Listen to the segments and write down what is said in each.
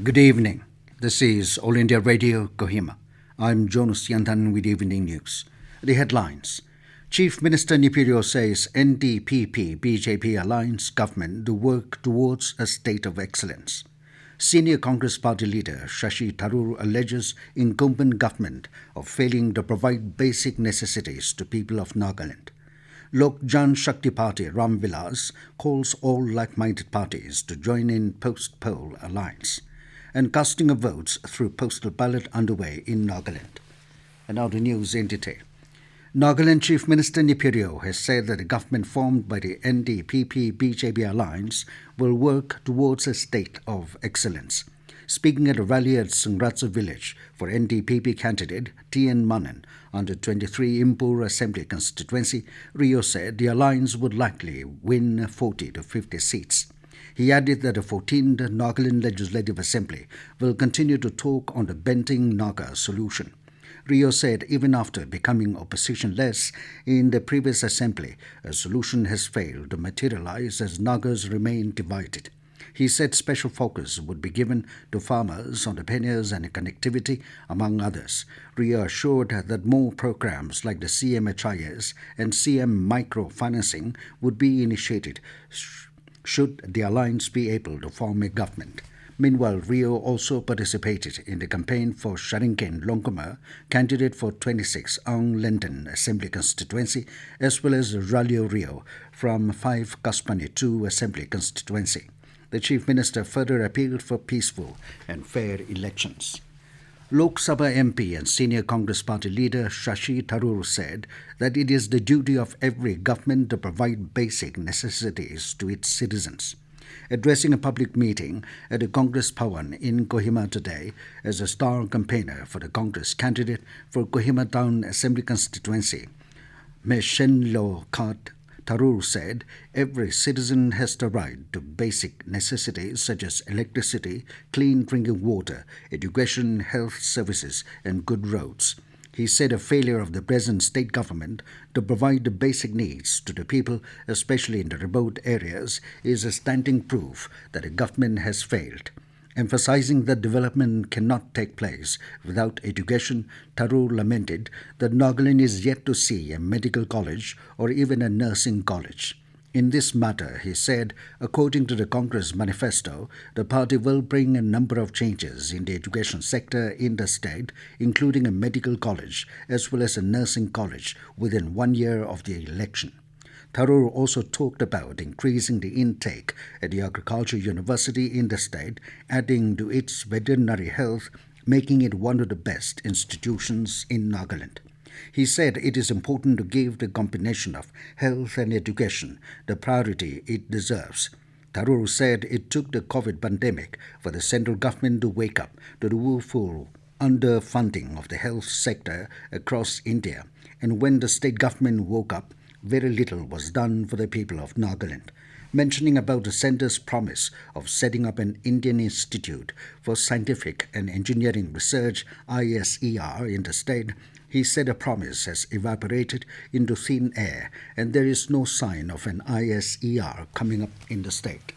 Good evening. This is All India Radio, Kohima. I'm Jonas Yantan with Evening News. The headlines. Chief Minister Neiphiu Rio says NDPP-BJP alliance government to work towards a state of excellence. Senior Congress Party leader Shashi Tharoor alleges incumbent government of failing to provide basic necessities to people of Nagaland. Lok Janshakti Party Vilas calls all like-minded parties to join in post-poll alliance. And casting of votes through Postal Ballot underway in Nagaland. And now the news in detail. Nagaland Chief Minister Neiphiu Rio has said that the government formed by the NDPP-BJP alliance will work towards a state of excellence. Speaking at a rally at Sungratsa village for NDPP candidate T.N. Manan under 23 Impur Assembly constituency, Rio said the alliance would likely win 40 to 50 seats. He added that the 14th Nagaland Legislative Assembly will continue to talk on the Benting Naga solution. Rio said even after becoming opposition-less in the previous assembly, a solution has failed to materialize as Nagas remain divided. He said special focus would be given to farmers, entrepreneurs and connectivity, among others. Rio assured that more programs like the CMHIS and CM Microfinancing would be initiated should the alliance be able to form a government. Meanwhile, Rio also participated in the campaign for Sharinken Longkoma, candidate for 26 Ang London Assembly constituency, as well as Ralio Rio from 5 Kaspani 2 Assembly constituency. The Chief Minister further appealed for peaceful and fair elections. Lok Sabha MP and Senior Congress Party leader Shashi Tharoor said that it is the duty of every government to provide basic necessities to its citizens. Addressing a public meeting at the Congress Bhavan in Kohima today as a star campaigner for the Congress candidate for Kohima Town Assembly constituency, Meshenlo Khat Tharoor said every citizen has the right to basic necessities such as electricity, clean drinking water, education, health services and good roads. He said a failure of the present state government to provide the basic needs to the people, especially in the remote areas, is a standing proof that the government has failed. Emphasizing that development cannot take place without education, Tharoor lamented that Nagaland is yet to see a medical college or even a nursing college. In this matter, he said, according to the Congress manifesto, the party will bring a number of changes in the education sector in the state, including a medical college as well as a nursing college within 1 year of the election. Tharoor also talked about increasing the intake at the Agriculture University in the state, adding to its veterinary health, making it one of the best institutions in Nagaland. He said it is important to give the combination of health and education the priority it deserves. Tharoor said it took the COVID pandemic for the central government to wake up to the woeful underfunding of the health sector across India, and when the state government woke up, very little was done for the people of Nagaland. Mentioning about the centre's promise of setting up an Indian Institute for Scientific and Engineering Research ISER in the state, he said a promise has evaporated into thin air and there is no sign of an ISER coming up in the state.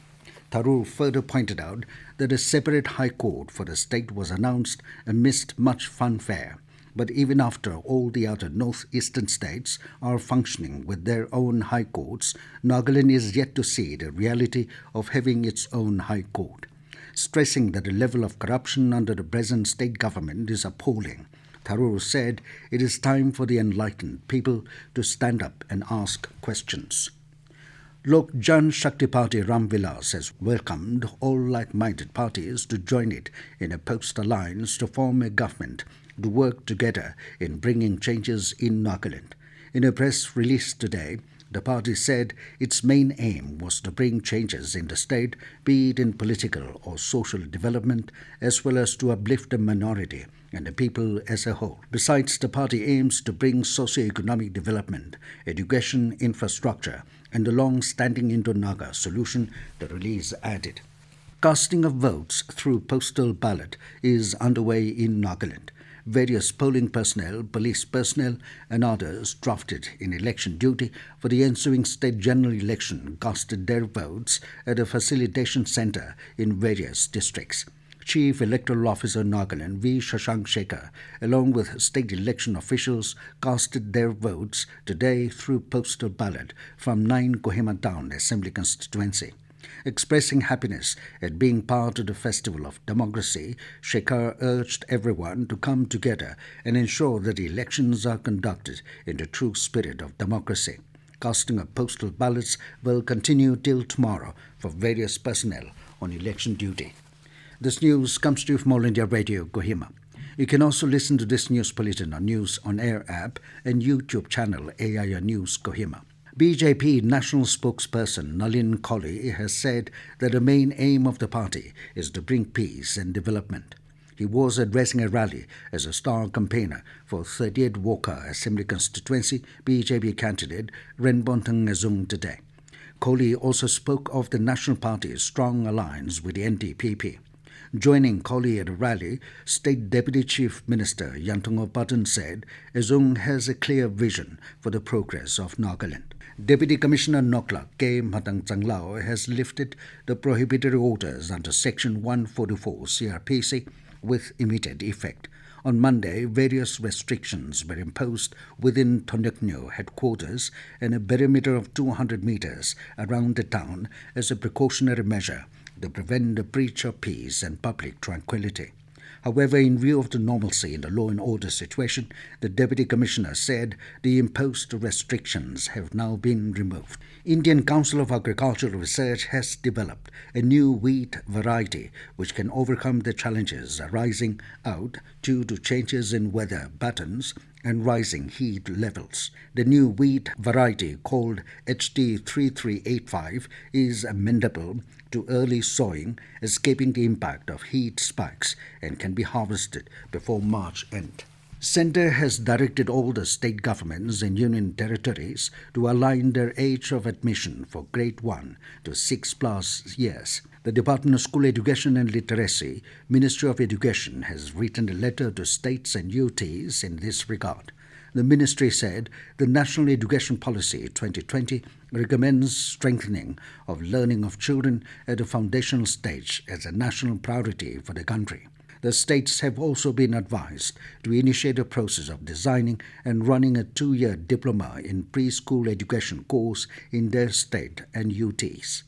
Tharoor further pointed out that a separate high court for the state was announced amidst much fanfare. But even after all the other northeastern states are functioning with their own high courts, Nagaland is yet to see the reality of having its own high court. Stressing that the level of corruption under the present state government is appalling, Tharoor said it is time for the enlightened people to stand up and ask questions. Lok Janshakti Party Vilas has welcomed all like-minded parties to join it in a post-alliance to form a government to work together in bringing changes in Nagaland. In a press release today, the party said its main aim was to bring changes in the state, be it in political or social development, as well as to uplift the minority and the people as a whole. Besides, the party aims to bring socio-economic development, education, infrastructure, and the long-standing Indo-Naga solution, the release added. Casting of votes through postal ballot is underway in Nagaland. Various polling personnel, police personnel and others drafted in election duty for the ensuing state general election casted their votes at a facilitation centre in various districts. Chief Electoral Officer Nagaland V. Shashank, along with state election officials, casted their votes today through postal ballot from 9 Kohima Town Assembly constituency. Expressing happiness at being part of the festival of democracy, Shekhar urged everyone to come together and ensure that elections are conducted in the true spirit of democracy. Casting of postal ballots will continue till tomorrow for various personnel on election duty. This news comes to you from All India Radio, Kohima. You can also listen to this news bulletin on News on Air app and YouTube channel AIR News Kohima. BJP national spokesperson Nalin Colley has said that the main aim of the party is to bring peace and development. He was addressing a rally as a star campaigner for 38 Walker Assembly constituency BJP candidate Renbontang Azung today. Colley also spoke of the National Party's strong alliance with the NDPP. Joining Colley at a rally, State Deputy Chief Minister Yantongo Button said Azung has a clear vision for the progress of Nagaland. Deputy Commissioner Noklak K. Matang Changlao has lifted the prohibitory orders under Section 144 CRPC with immediate effect. On Monday, various restrictions were imposed within Tonduknyo headquarters and a perimeter of 200 meters around the town as a precautionary measure to prevent the breach of peace and public tranquility. However, in view of the normalcy in the law and order situation, the Deputy Commissioner said the imposed restrictions have now been removed. Indian Council of Agricultural Research has developed a new wheat variety which can overcome the challenges arising out due to changes in weather patterns and rising heat levels. The new wheat variety, called HT3385, is amendable to early sowing, escaping the impact of heat spikes, and can be harvested before March end. Centre has directed all the state governments and union territories to align their age of admission for Grade 1 to 6+ years. The Department of School Education and Literacy, Ministry of Education, has written a letter to states and UTs in this regard. The ministry said the National Education Policy 2020 recommends strengthening of learning of children at a foundational stage as a national priority for the country. The states have also been advised to initiate a process of designing and running a 2-year diploma in preschool education course in their state and UTs.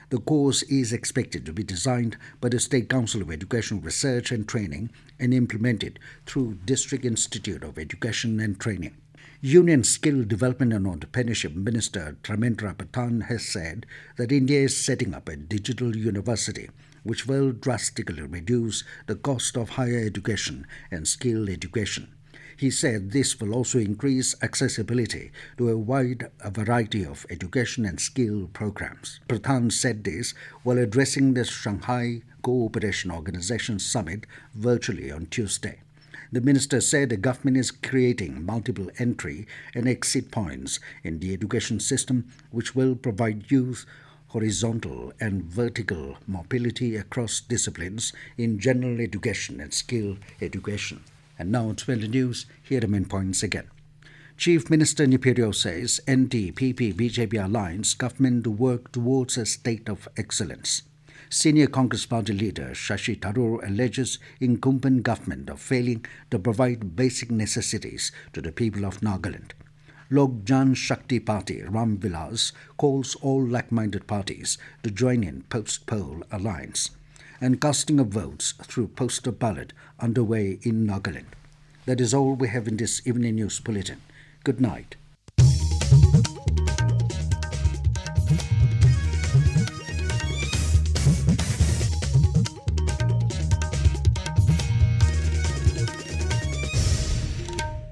The course is expected to be designed by the State Council of Education Research and Training and implemented through District Institute of Education and Training. Union Skill Development and Entrepreneurship Minister Dharmendra Pradhan has said that India is setting up a digital university which will drastically reduce the cost of higher education and skill education. He said this will also increase accessibility to a wide variety of education and skill programs. Pradhan said this while addressing the Shanghai Cooperation Organization Summit virtually on Tuesday. The minister said the government is creating multiple entry and exit points in the education system which will provide youth horizontal and vertical mobility across disciplines in general education and skill education. And now to the news, here are the main points again. Chief Minister Neiphiu Rio says NDPP-BJP alliance government to work towards a state of excellence. Senior Congress Party leader Shashi Tharoor alleges incumbent government of failing to provide basic necessities to the people of Nagaland. Lok Janshakti Party Vilas calls all like-minded parties to join in post-poll alliance. And casting of votes through postal ballot underway in Nagaland. That is all we have in this evening news bulletin. Good night.